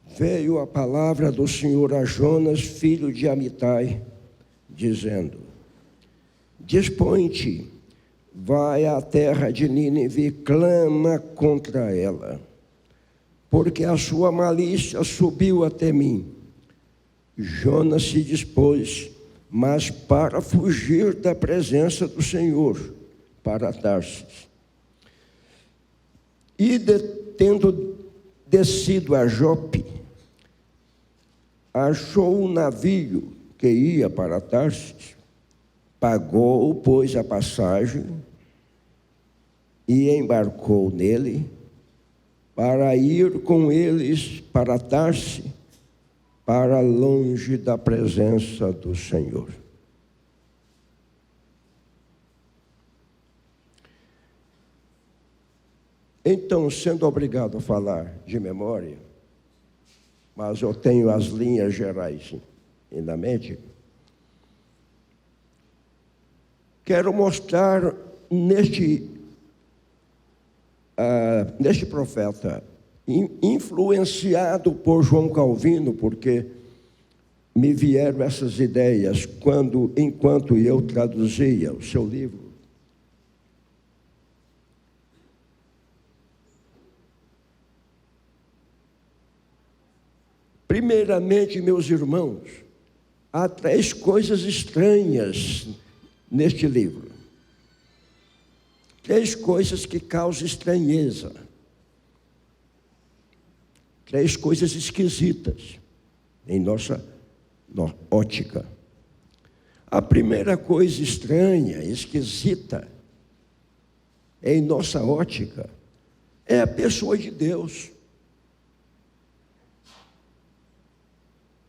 veio a palavra do Senhor a Jonas, filho de Amitai, dizendo: Dispõe-te, vai à terra de Nínive e clama contra ela, porque a sua malícia subiu até mim. Jonas se dispôs, mas para fugir da presença do Senhor, para Tarsis. E tendo descido a Jope, achou um navio que ia para Tarsis, pagou, pois, a passagem e embarcou nele para ir com eles para Tarsis, para longe da presença do Senhor. Então, sendo obrigado a falar de memória, mas eu tenho as linhas gerais na mente, quero mostrar neste profeta, influenciado por João Calvino, porque me vieram essas ideias enquanto eu traduzia o seu livro. Primeiramente, meus irmãos, há 3 coisas estranhas neste livro. 3 coisas que causam estranheza. 3 coisas esquisitas em nossa ótica. A primeira coisa estranha, esquisita, em nossa ótica, é a pessoa de Deus.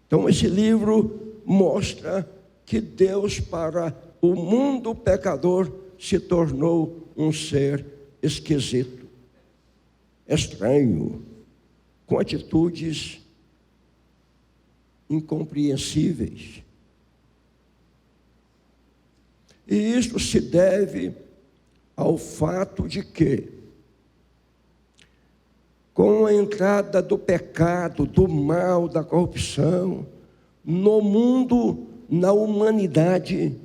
Então, esse livro mostra que Deus, para o mundo pecador, se tornou um ser esquisito, estranho, com atitudes incompreensíveis. E isso se deve ao fato de que, com a entrada do pecado, do mal, da corrupção, no mundo, na humanidade,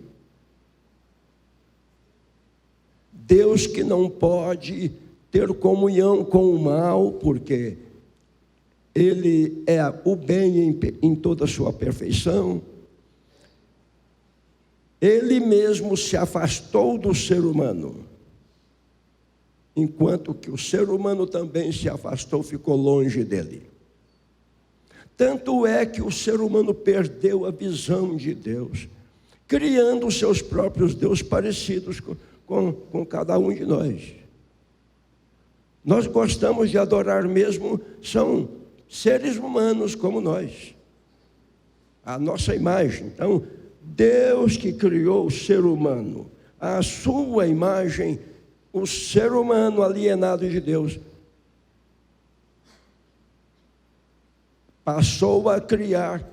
Deus, que não pode ter comunhão com o mal, porque Ele é o bem em toda a sua perfeição, Ele mesmo se afastou do ser humano, enquanto que o ser humano também se afastou, ficou longe dele. Tanto é que o ser humano perdeu a visão de Deus, criando os seus próprios deuses parecidos com cada um de nós. Nós gostamos de adorar mesmo, são seres humanos como nós, a nossa imagem. Então, Deus que criou o ser humano, a sua imagem, o ser humano alienado de Deus, passou a criar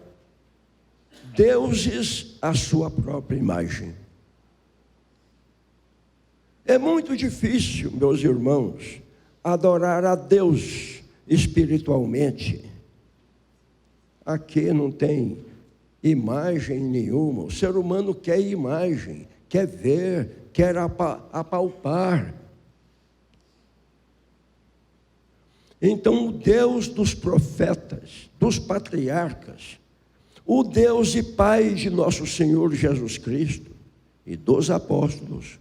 deuses à sua própria imagem. É muito difícil, meus irmãos, adorar a Deus espiritualmente. Aqui não tem imagem nenhuma. O ser humano quer imagem, quer ver, quer apalpar. Então, o Deus dos profetas, dos patriarcas, o Deus e Pai de nosso Senhor Jesus Cristo e dos apóstolos,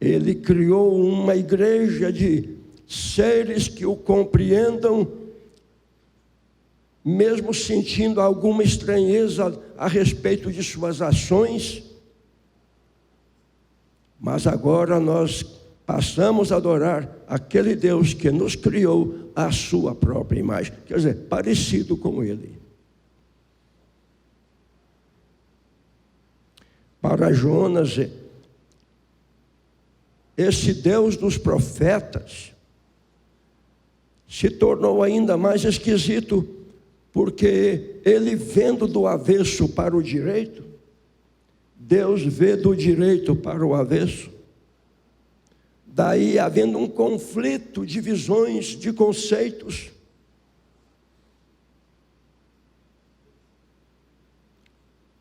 Ele criou uma igreja de seres que o compreendam, mesmo sentindo alguma estranheza a respeito de suas ações. Mas agora nós passamos a adorar aquele Deus que nos criou à sua própria imagem, quer dizer, parecido com Ele. Para Jonas, esse Deus dos profetas se tornou ainda mais esquisito, porque ele, vendo do avesso para o direito, Deus vê do direito para o avesso. Daí, havendo um conflito de visões, de conceitos,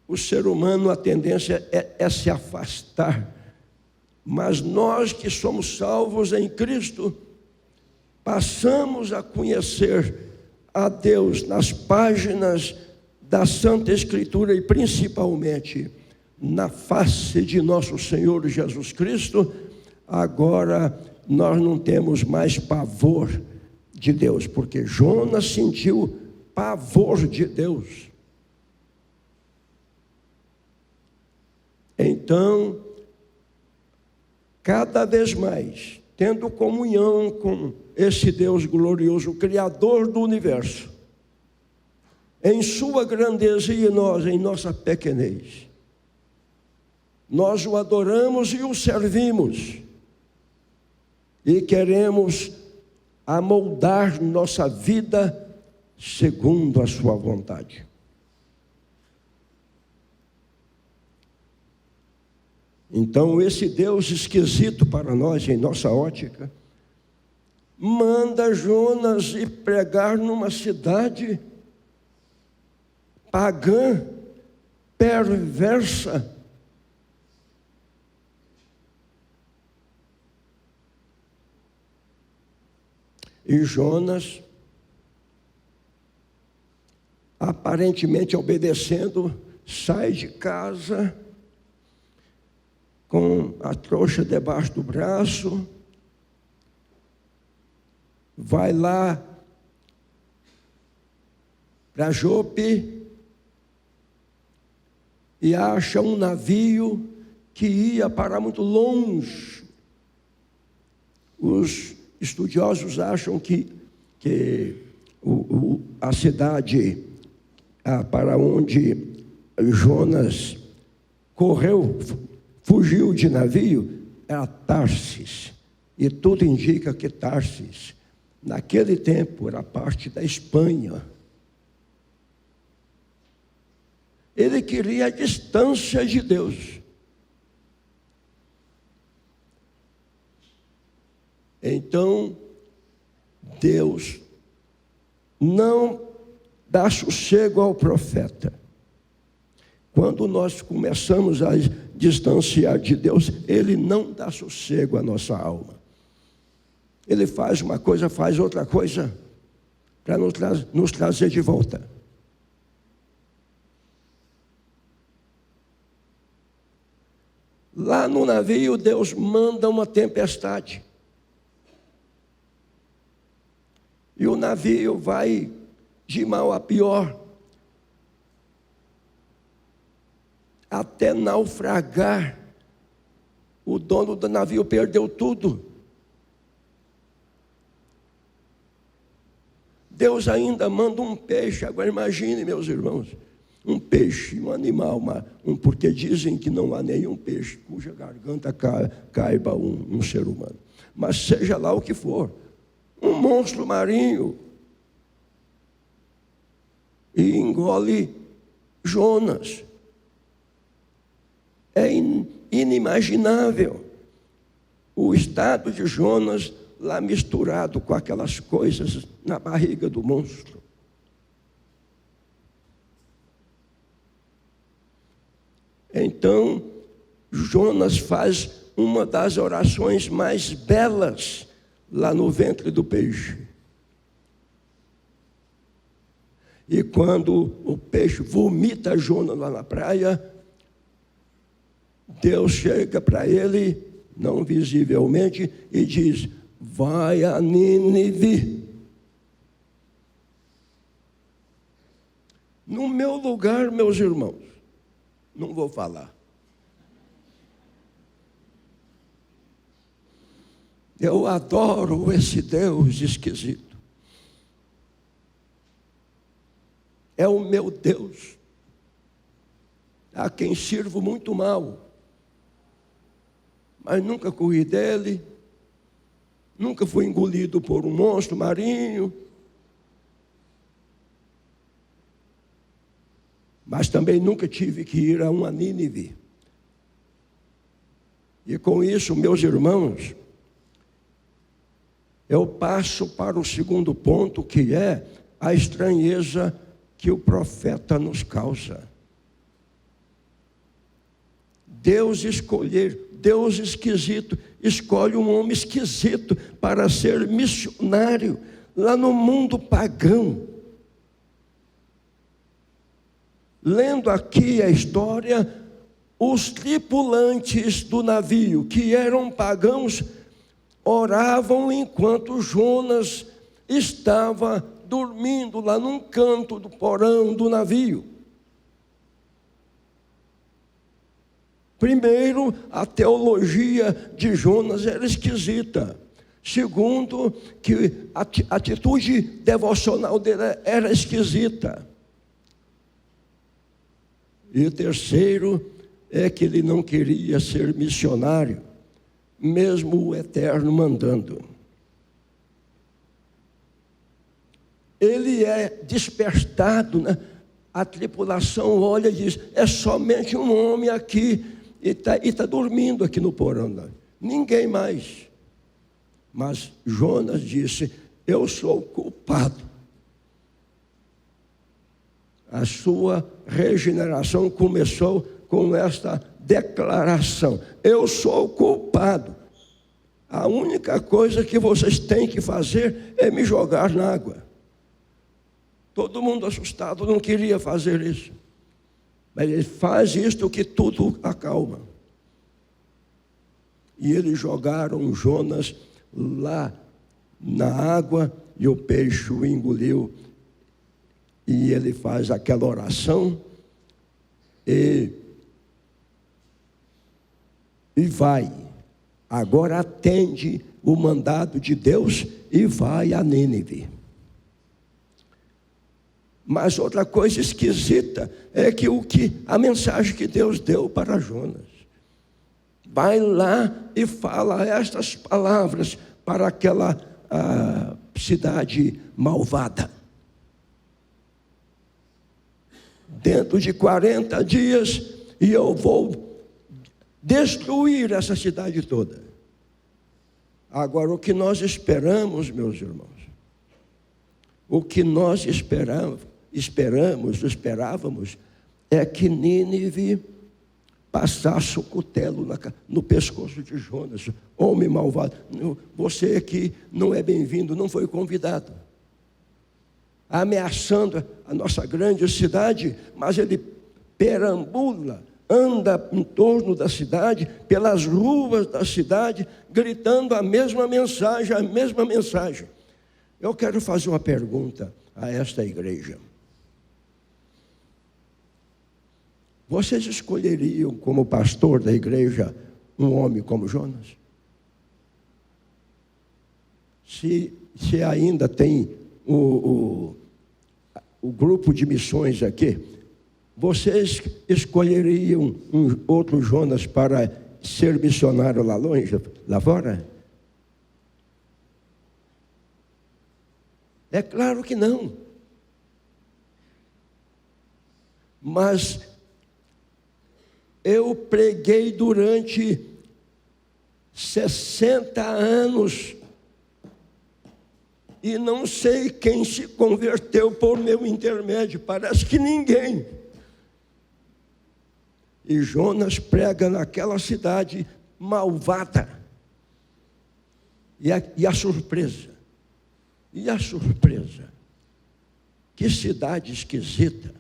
o ser humano, a tendência é se afastar. Mas nós que somos salvos em Cristo, passamos a conhecer a Deus nas páginas da Santa Escritura e principalmente na face de nosso Senhor Jesus Cristo. Agora nós não temos mais pavor de Deus, porque Jonas sentiu pavor de Deus. Então, cada vez mais, tendo comunhão com esse Deus glorioso, Criador do universo, em sua grandeza e nós, em nossa pequenez, nós o adoramos e o servimos, e queremos amoldar nossa vida segundo a sua vontade. Então, esse Deus esquisito para nós, em nossa ótica, manda Jonas ir pregar numa cidade pagã, perversa. E Jonas, aparentemente obedecendo, sai de casa com a trouxa debaixo do braço, vai lá para Jope e acha um navio que ia para muito longe. Os estudiosos acham que a cidade para onde Jonas correu, fugiu de navio, era Tarsis. E tudo indica que Tarsis, naquele tempo, era parte da Espanha. Ele queria a distância de Deus. Então, Deus não dá sossego ao profeta. Quando nós começamos a distanciar de Deus, Ele não dá sossego à nossa alma. Ele faz uma coisa, faz outra coisa, para nos trazer de volta. Lá no navio, Deus manda uma tempestade. E o navio vai de mal a pior, até naufragar. O dono do navio perdeu tudo. Deus ainda manda um peixe. Agora imagine, meus irmãos, um peixe, um animal, porque dizem que não há nenhum peixe cuja garganta caiba um ser humano. Mas seja lá o que for, um monstro marinho, e engole Jonas. É inimaginável o estado de Jonas lá misturado com aquelas coisas na barriga do monstro. Então, Jonas faz uma das orações mais belas lá no ventre do peixe. E quando o peixe vomita Jonas lá na praia, Deus chega para ele, não visivelmente, e diz: vai a Nínive. No meu lugar, meus irmãos, não vou falar. Eu adoro esse Deus esquisito. É o meu Deus, a quem sirvo muito mal, mas nunca corri dele, nunca fui engolido por um monstro marinho, mas também nunca tive que ir a uma Nínive. E com isso, meus irmãos, eu passo para o segundo ponto, que é a estranheza que o profeta nos causa. Deus esquisito, escolhe um homem esquisito para ser missionário lá no mundo pagão. Lendo aqui a história, os tripulantes do navio, que eram pagãos, oravam enquanto Jonas estava dormindo lá num canto do porão do navio. Primeiro, a teologia de Jonas era esquisita. Segundo, que a atitude devocional dele era esquisita. E o terceiro é que ele não queria ser missionário, mesmo o Eterno mandando. Ele é despertado, né? A tripulação olha e diz: é somente um homem aqui, e está dormindo aqui no porão, né? Ninguém mais. Mas Jonas disse: eu sou culpado. A sua regeneração começou com esta declaração: eu sou culpado. A única coisa que vocês têm que fazer é me jogar na água. Todo mundo assustado, não queria fazer isso. Mas ele faz isto que tudo acalma. E eles jogaram Jonas lá na água e o peixe o engoliu. E ele faz aquela oração e vai. Agora atende o mandado de Deus e vai a Nínive. Mas outra coisa esquisita é que a mensagem que Deus deu para Jonas: vai lá e fala estas palavras para aquela cidade malvada. Dentro de 40 dias, e eu vou destruir essa cidade toda. Agora, o que nós esperamos, meus irmãos, o que nós esperávamos, é que Nínive passasse o cutelo no pescoço de Jonas. Homem malvado, você aqui não é bem-vindo, não foi convidado. Ameaçando a nossa grande cidade, mas ele perambula, anda em torno da cidade, pelas ruas da cidade, gritando a mesma mensagem. Eu quero fazer uma pergunta a esta igreja. Vocês escolheriam como pastor da igreja um homem como Jonas? Se ainda tem o grupo de missões aqui, vocês escolheriam um outro Jonas para ser missionário lá longe, lá fora? É claro que não. Mas eu preguei durante 60 anos e não sei quem se converteu por meu intermédio, parece que ninguém. E Jonas prega naquela cidade malvada. E a surpresa? Que cidade esquisita,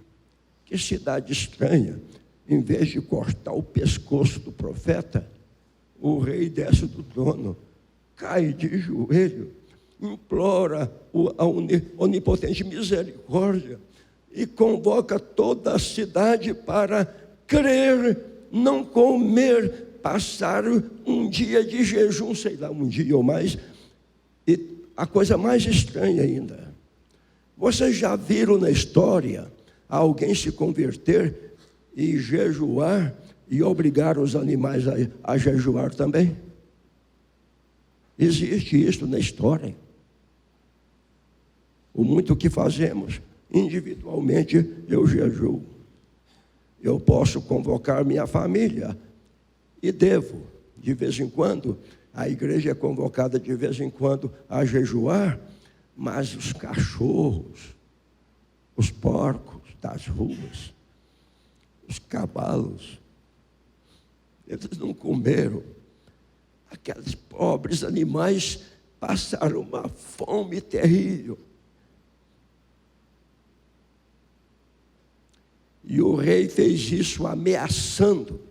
que cidade estranha. Em vez de cortar o pescoço do profeta, o rei desce do trono, cai de joelho, implora a onipotente misericórdia e convoca toda a cidade para crer, não comer, passar um dia de jejum, sei lá, um dia ou mais. E a coisa mais estranha ainda, vocês já viram na história alguém se converter e jejuar e obrigar os animais a jejuar também? Existe isso na história. O muito que fazemos, individualmente eu jejuo. Eu posso convocar minha família e devo, de vez em quando, a igreja é convocada de vez em quando a jejuar, mas os cachorros, os porcos das ruas, os cavalos, Eles não comeram. Aqueles pobres animais passaram uma fome terrível. E o rei fez isso ameaçando.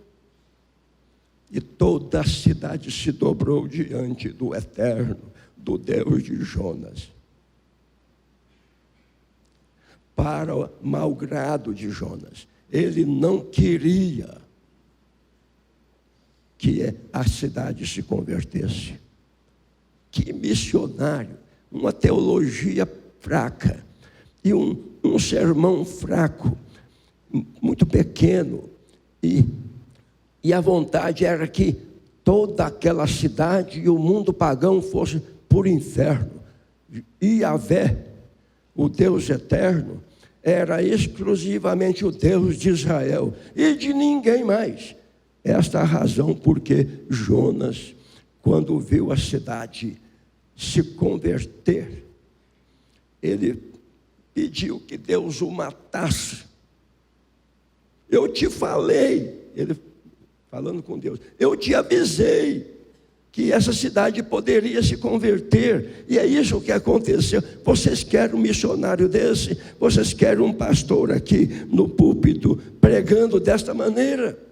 E toda a cidade se dobrou diante do Eterno, do Deus de Jonas. Para o malgrado de Jonas. Ele não queria que a cidade se convertesse. Que missionário, uma teologia fraca e um sermão fraco, muito pequeno, e a vontade era que toda aquela cidade e o mundo pagão fosse por inferno. E Yahvé, o Deus eterno, era exclusivamente o Deus de Israel e de ninguém mais. Esta é a razão porque Jonas, quando viu a cidade se converter, ele pediu que Deus o matasse. Eu te falei, ele falando com Deus, eu te avisei que essa cidade poderia se converter, e é isso que aconteceu. Vocês querem um missionário desse? Vocês querem um pastor aqui no púlpito pregando desta maneira?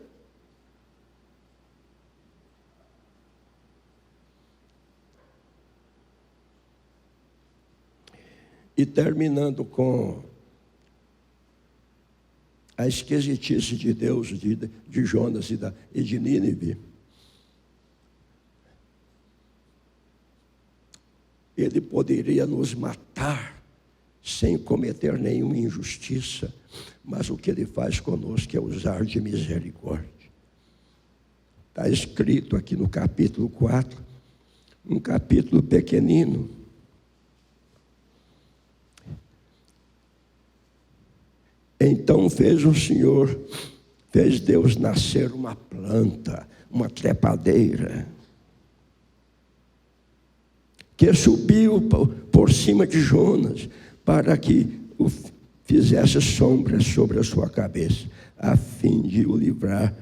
E terminando com a esquisitice de Deus, de Jonas e de Nínive. Ele poderia nos matar sem cometer nenhuma injustiça, mas o que ele faz conosco é usar de misericórdia. Está escrito aqui no capítulo 4, um capítulo pequenino. Então fez Deus nascer uma planta, uma trepadeira, que subiu por cima de Jonas, para que o fizesse sombra sobre a sua cabeça, a fim de o livrar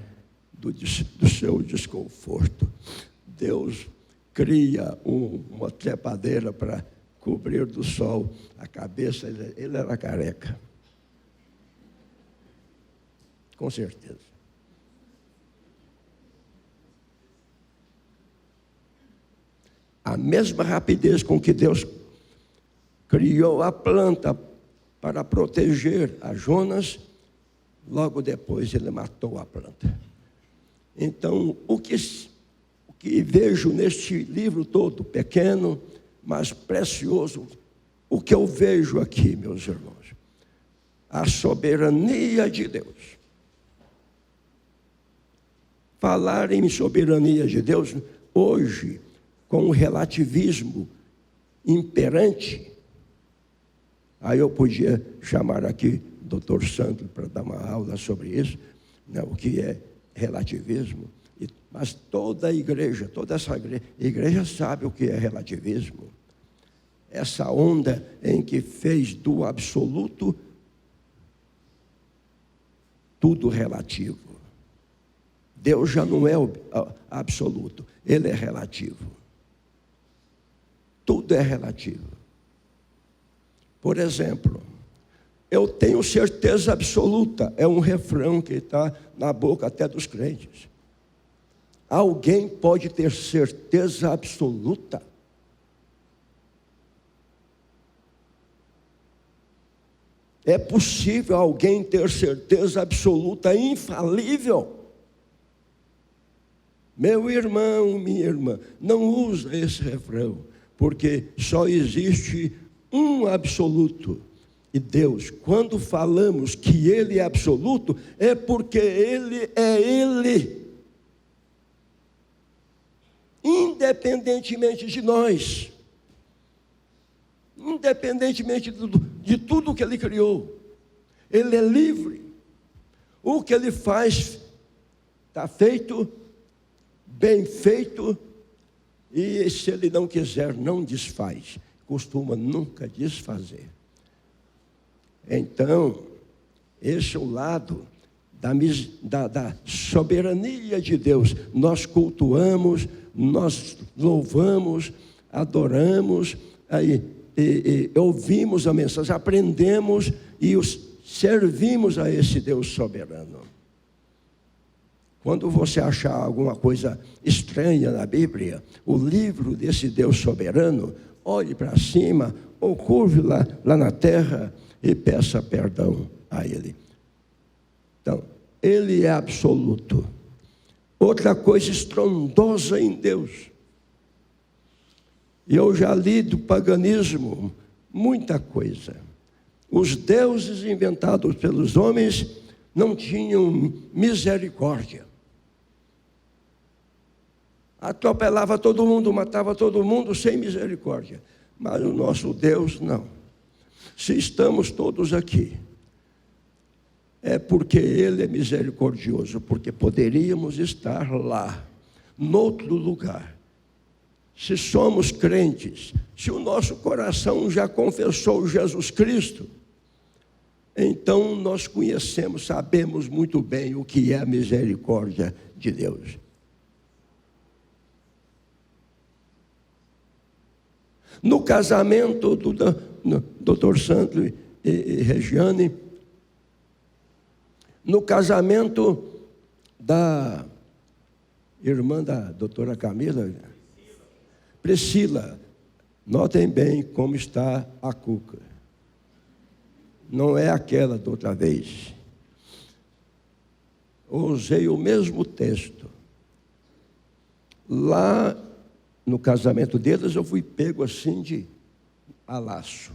do seu desconforto. Deus cria uma trepadeira para cobrir do sol a cabeça. Ele era careca. Com certeza. A mesma rapidez com que Deus criou a planta para proteger a Jonas, logo depois ele matou a planta. Então, o que vejo neste livro todo, pequeno, mas precioso, o que eu vejo aqui, meus irmãos, a soberania de Deus. Falar em soberania de Deus, hoje, com o relativismo imperante, aí eu podia chamar aqui o Dr. Sandro para dar uma aula sobre isso, né, o que é relativismo. Mas toda a igreja, toda essa igreja sabe o que é relativismo. Essa onda em que fez do absoluto tudo relativo. Deus já não é absoluto, Ele é relativo. Tudo é relativo. Por exemplo, eu tenho certeza absoluta, é um refrão que está na boca até dos crentes. Alguém pode ter certeza absoluta? É possível alguém ter certeza absoluta, infalível? Meu irmão, minha irmã, não usa esse refrão, porque só existe um absoluto. E Deus, quando falamos que Ele é absoluto, é porque Ele é Ele. Independentemente de nós. Independentemente de tudo que Ele criou. Ele é livre. O que Ele faz está feito, bem feito, e se Ele não quiser, não desfaz. Costuma nunca desfazer. Então, esse é o lado da soberania de Deus. Nós cultuamos, nós louvamos, adoramos, ouvimos a mensagem, aprendemos e servimos a esse Deus soberano. Quando você achar alguma coisa estranha na Bíblia, o livro desse Deus soberano, olhe para cima, ou curve lá na terra e peça perdão a Ele. Então, Ele é absoluto. Outra coisa estrondosa em Deus. E eu já li do paganismo muita coisa. Os deuses inventados pelos homens não tinham misericórdia. Atropelava todo mundo, matava todo mundo sem misericórdia. Mas o nosso Deus não. Se estamos todos aqui, é porque Ele é misericordioso, porque poderíamos estar lá, noutro lugar. Se somos crentes, se o nosso coração já confessou Jesus Cristo, então nós conhecemos, sabemos muito bem o que é a misericórdia de Deus. No casamento do Dr. Sandro e Regiane, no casamento da irmã da doutora Camila, Priscila, notem bem como está a cuca. Não é aquela da outra vez. Usei o mesmo texto. Lá no casamento deles eu fui pego assim de a laço.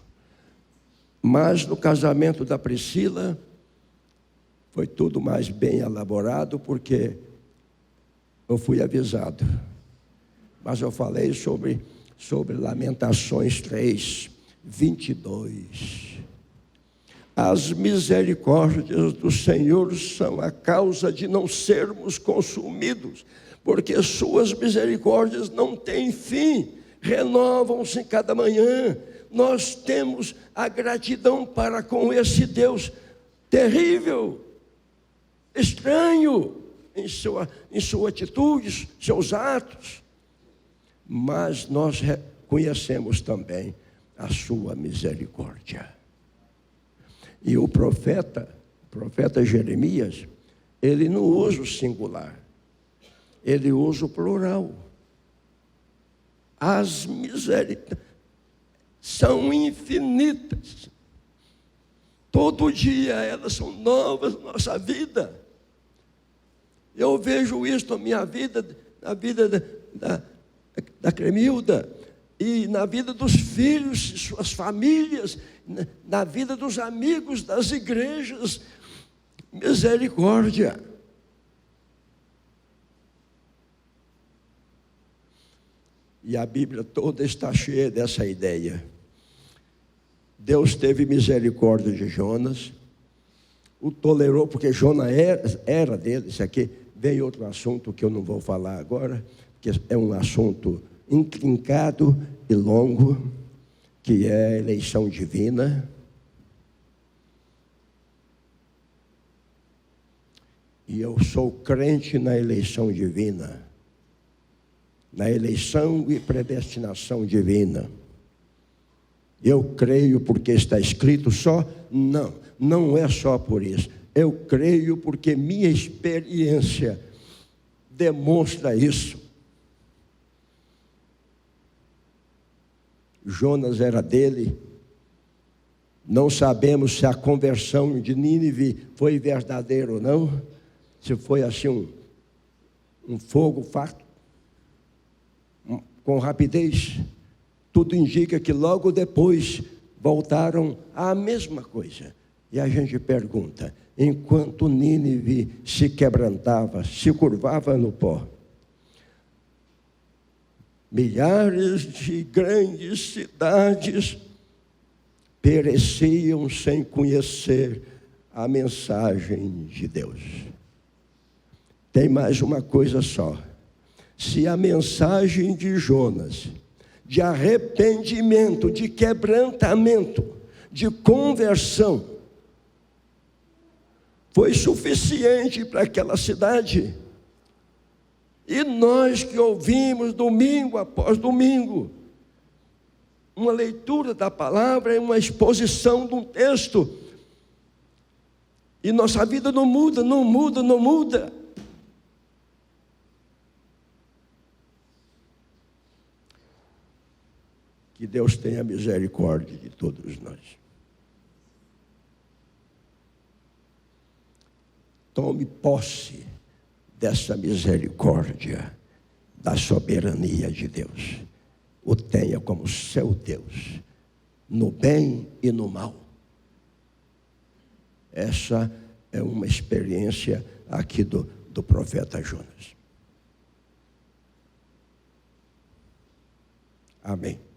Mas no casamento da Priscila foi tudo mais bem elaborado, porque eu fui avisado. Mas eu falei sobre Lamentações 3, 22. As misericórdias do Senhor são a causa de não sermos consumidos, porque suas misericórdias não têm fim, renovam-se cada manhã. Nós temos a gratidão para com esse Deus terrível, estranho em sua atitude, seus atos, mas nós conhecemos também a sua misericórdia. E o profeta Jeremias, ele não usa o singular, ele usa o plural. As misericórdias são infinitas. Todo dia elas são novas na nossa vida. Eu vejo isso na minha vida, na vida da Cremilda, e na vida dos filhos, suas famílias, na vida dos amigos das igrejas. Misericórdia. E a Bíblia toda está cheia dessa ideia. Deus teve misericórdia de Jonas, o tolerou, porque Jonas era dele. Isso aqui vem outro assunto que eu não vou falar agora, que é um assunto intrincado e longo, que é a eleição divina. E eu sou crente na eleição divina, na eleição e predestinação divina. Eu creio porque está escrito só? Não é só por isso. Eu creio porque minha experiência demonstra isso. Jonas era dele. Não sabemos se a conversão de Nínive foi verdadeira ou não. Se foi assim um fogo farto, com rapidez. Tudo indica que logo depois voltaram à mesma coisa. E a gente pergunta, enquanto Nínive se quebrantava, se curvava no pó, milhares de grandes cidades pereciam sem conhecer a mensagem de Deus. Tem mais uma coisa só. Se a mensagem de Jonas, de arrependimento, de quebrantamento, de conversão, foi suficiente para aquela cidade. E nós que ouvimos domingo após domingo, uma leitura da palavra é uma exposição de um texto, e nossa vida não muda, não muda, não muda. Que Deus tenha misericórdia de todos nós. Tome posse dessa misericórdia, da soberania de Deus. O tenha como seu Deus, no bem e no mal. Essa é uma experiência aqui do profeta Jonas. Amém.